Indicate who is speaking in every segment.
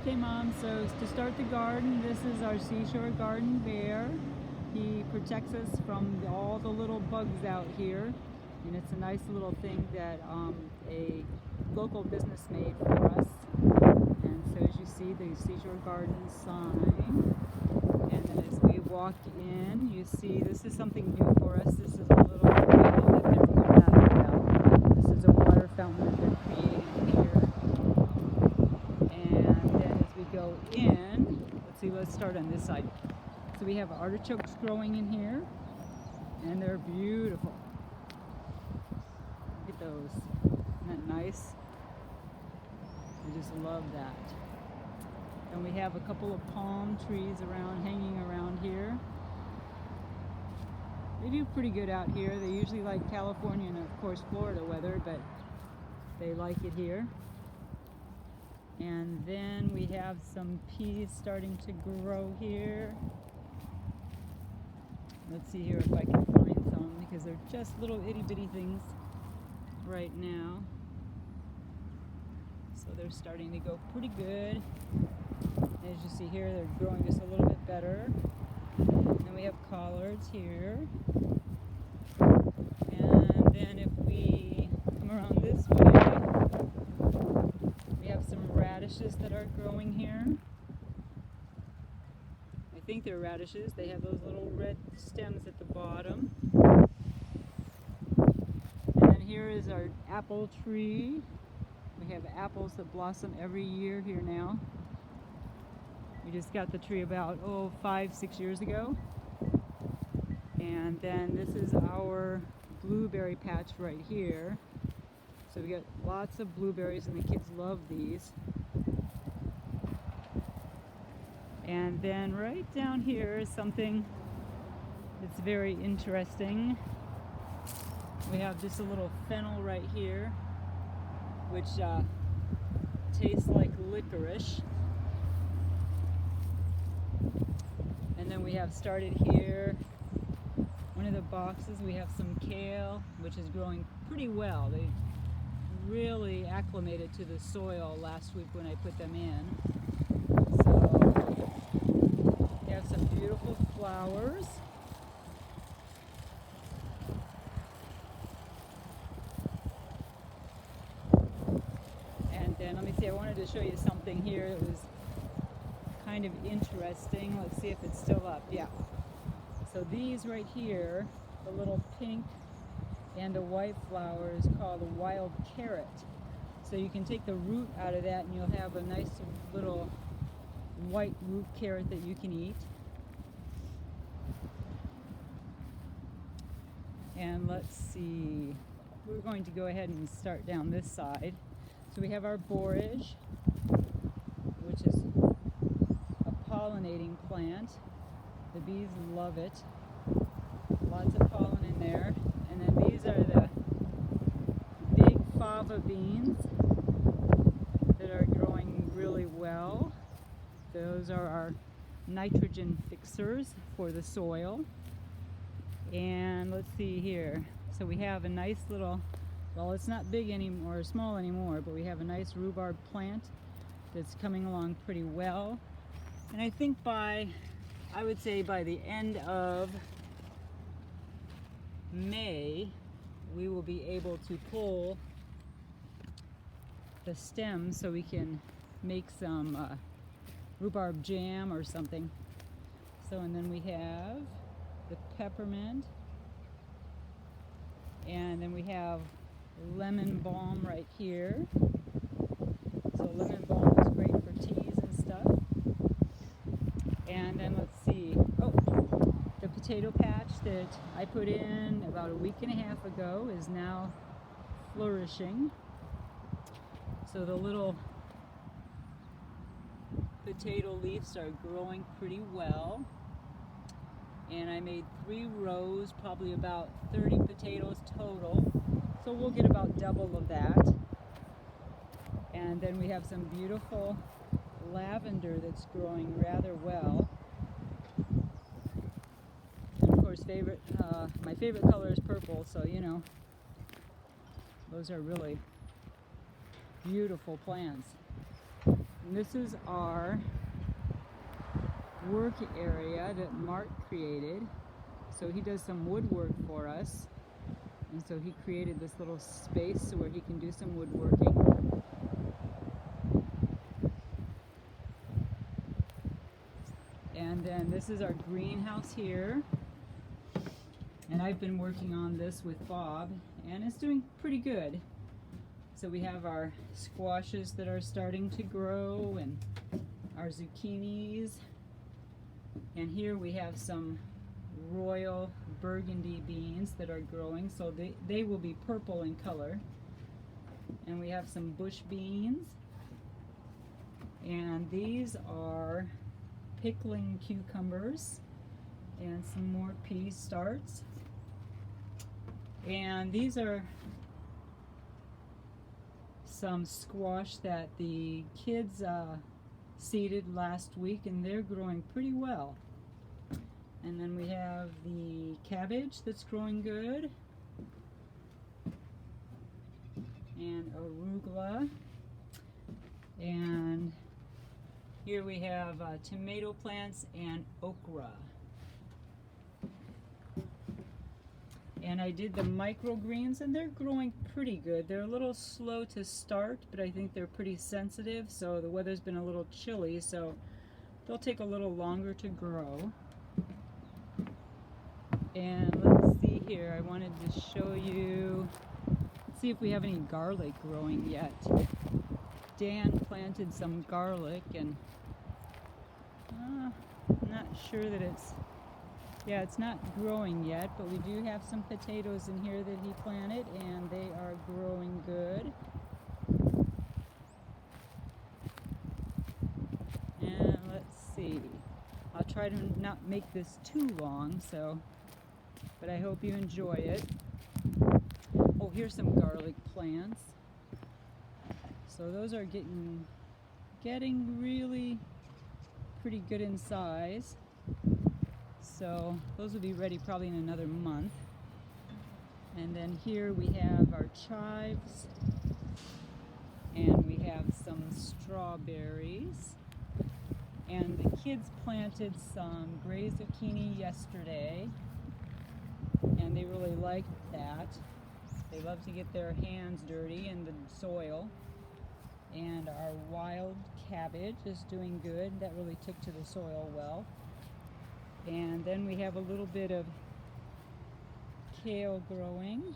Speaker 1: Okay, Mom, so to start the garden, this is our Seashore Garden bear. He protects us from all the little bugs out here, and it's a nice little thing that a local business made for us. And so as you see, the Seashore Garden sign, and then as we walk in, you see this is something new for us. This is a little fountain that they're not. This is a water fountain that they're creating here. And then as we go in, let's start on this side. So we have artichokes growing in here, and they're beautiful. Look at those. Isn't that nice? I just love that. And we have a couple of palm trees hanging around here. They do pretty good out here. They usually like California and of course Florida weather, but they like it here. And then we have some peas starting to grow here. Let's see here if I can find some, because they're just little itty bitty things right now. So they're starting to go pretty good. As you see here, they're growing just a little bit better. And then we have collards here. And then if we come around this way, we have some radishes that are growing here. I think they're radishes. They have those little red stems at the bottom. And then here is our apple tree. We have apples that blossom every year here now. We just got the tree about 5-6 years ago. And then this is our blueberry patch right here. So we got lots of blueberries, and the kids love these. And then right down here is something that's very interesting. We have just a little fennel right here, which tastes like licorice. And then we have started here, one of the boxes, we have some kale, which is growing pretty well. They really acclimated to the soil last week when I put them in. So we have some beautiful flowers. And then let me see, I wanted to show you something here that was kind of interesting. Let's see if it's still up. Yeah. So these right here, the little pink and the white flower, is called a wild carrot. So you can take the root out of that and you'll have a nice little white root carrot that you can eat. And let's see, we're going to go ahead and start down this side. So we have our borage, which is a pollinating plant. The bees love it. Lots of pollen in there. And then these are the big fava beans that are growing really well. Those are our nitrogen fixers for the soil. And let's see here. So we have a nice little, well, it's not big anymore or small anymore, but we have a nice rhubarb plant that's coming along pretty well. And I think I would say by the end of May, we will be able to pull the stems so we can make some rhubarb jam or something. So, and then we have the peppermint, and then we have lemon balm right here. So lemon balm is great for teas and stuff. And then let's see, the potato patch that I put in about a week and a half ago is now flourishing. So the little potato leaves are growing pretty well. And I made 3 rows, probably about 30 potatoes total. So we'll get about double of that. And then we have some beautiful lavender that's growing rather well. And of course, my favorite color is purple, so you know, those are really beautiful plants. And this is our work area that Mark created. So he does some woodwork for us. And so he created this little space where he can do some woodworking. And then this is our greenhouse here. And I've been working on this with Bob, and it's doing pretty good. So we have our squashes that are starting to grow, and our zucchinis. And here we have some royal burgundy beans that are growing, so they will be purple in color. And we have some bush beans. And these are pickling cucumbers and some more pea starts. And these are some squash that the kids seeded last week, and they're growing pretty well. And then we have the cabbage that's growing good, and arugula, and here we have tomato plants and okra. And I did the microgreens, and they're growing pretty good. They're a little slow to start, but I think they're pretty sensitive. So the weather's been a little chilly, so they'll take a little longer to grow. And let's see here, I wanted to show you, see if we have any garlic growing yet. Dan planted some garlic, and I'm not sure that it's not growing yet, but we do have some potatoes in here that he planted, and they are growing good. And let's see, I'll try to not make this too long, but I hope you enjoy it. Oh, here's some garlic plants. So those are getting really pretty good in size. So those will be ready probably in another month. And then here we have our chives, and we have some strawberries. And the kids planted some gray zucchini yesterday, and they really liked that. They love to get their hands dirty in the soil. And our wild cabbage is doing good. That really took to the soil well. And then we have a little bit of kale growing.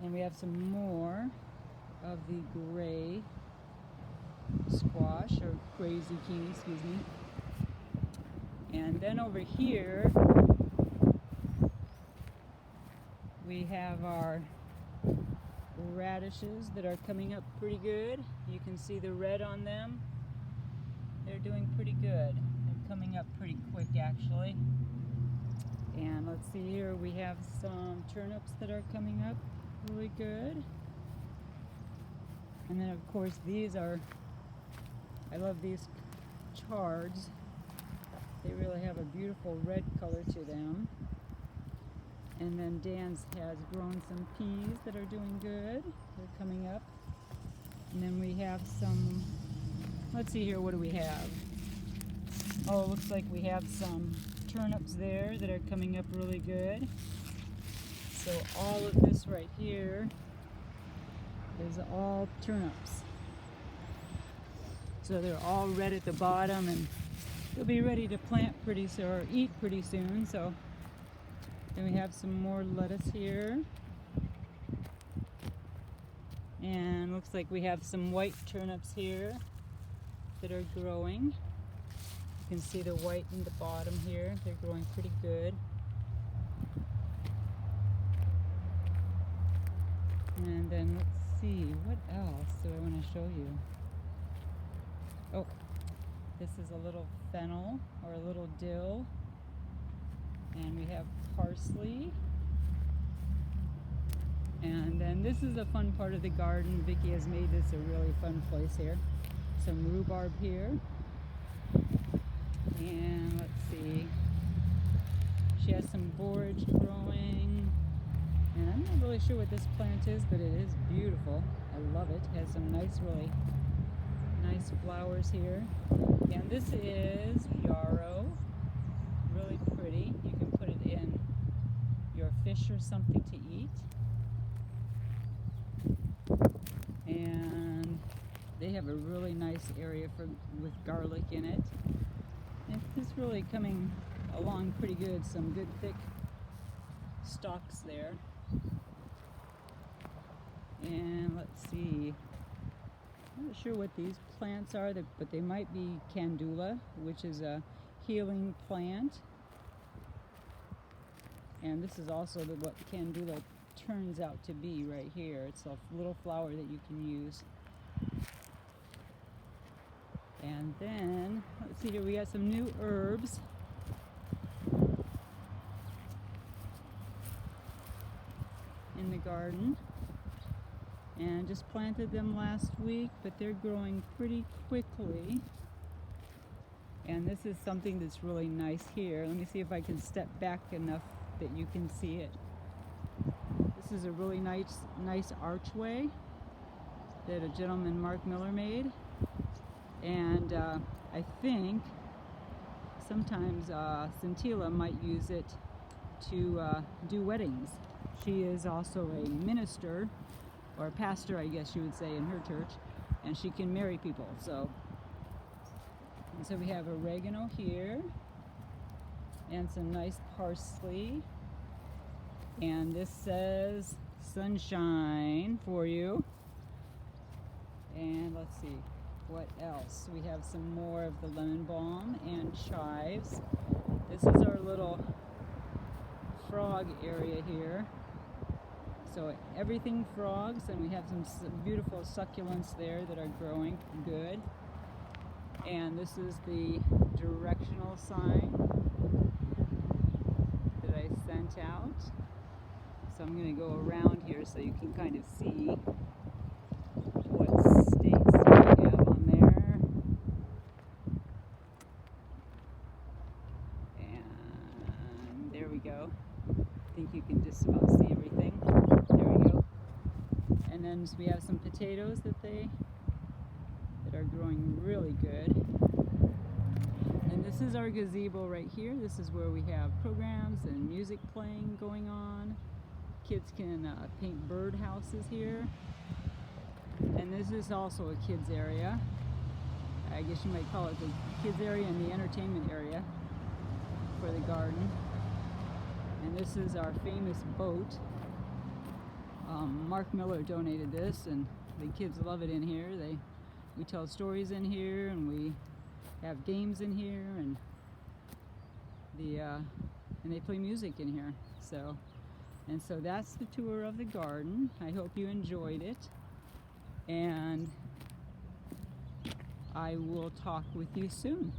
Speaker 1: And we have some more of the gray squash, or gray zucchini, excuse me. And then over here, we have our radishes that are coming up pretty good. You can see the red on them. They're doing pretty good. They're coming up pretty quick, actually. And let's see here, we have some turnips that are coming up really good. And then of course these are, I love these chards. They really have a beautiful red color to them. And then Dan's has grown some peas that are doing good. They're coming up. And then we have some, let's see here, what do we have? Oh, it looks like we have some turnips there that are coming up really good. So all of this right here is all turnips. So they're all red at the bottom, and they'll be ready to plant pretty soon, or eat pretty soon. So then we have some more lettuce here. And looks like we have some white turnips here that are growing. You can see the white in the bottom here. They're growing pretty good. And then let's see, what else do I want to show you? Oh, this is a little fennel, or a little dill. And we have parsley. And then this is a fun part of the garden. Vicki has made this a really fun place here. Some rhubarb here. And let's see, she has some borage growing. And I'm not really sure what this plant is, but it is beautiful. I love it. It has some nice, really nice flowers here. And this is yarrow. Really pretty. You can put it in your fish or something to eat. And they have a really nice area with garlic in it. It's really coming along pretty good. Some good thick stalks there. And let's see. I'm not sure what these plants are, but they might be candula, which is a healing plant. And this is also what candula turns out to be right here. It's a little flower that you can use. And then, let's see here, we got some new herbs. In the garden. And just planted them last week, but they're growing pretty quickly. And this is something that's really nice here. Let me see if I can step back enough that you can see it. This is a really nice archway that a gentleman, Mark Miller, made. And I think sometimes Scintilla might use it to do weddings. She is also a minister, or a pastor, I guess you would say, in her church, and she can marry people. So we have oregano here, and some nice parsley. And this says sunshine for you. And let's see, what else? We have some more of the lemon balm and chives. This is our little frog area here. So everything frogs, and we have some beautiful succulents there that are growing good. And this is the directional sign that I sent out. So I'm going to go around here so you can kind of see what stakes we have on there. And there we go. I think you can just about see everything. There we go. And then we have some potatoes that are growing really good. And this is our gazebo right here. This is where we have programs and music playing going on. Kids can paint bird houses here. And this is also a kids area. I guess you might call it the kids area and the entertainment area for the garden. And this is our famous boat. Mark Miller donated this, and the kids love it in here. We tell stories in here, and we have games in here, and they play music in here. So that's the tour of the garden. I hope you enjoyed it, and I will talk with you soon.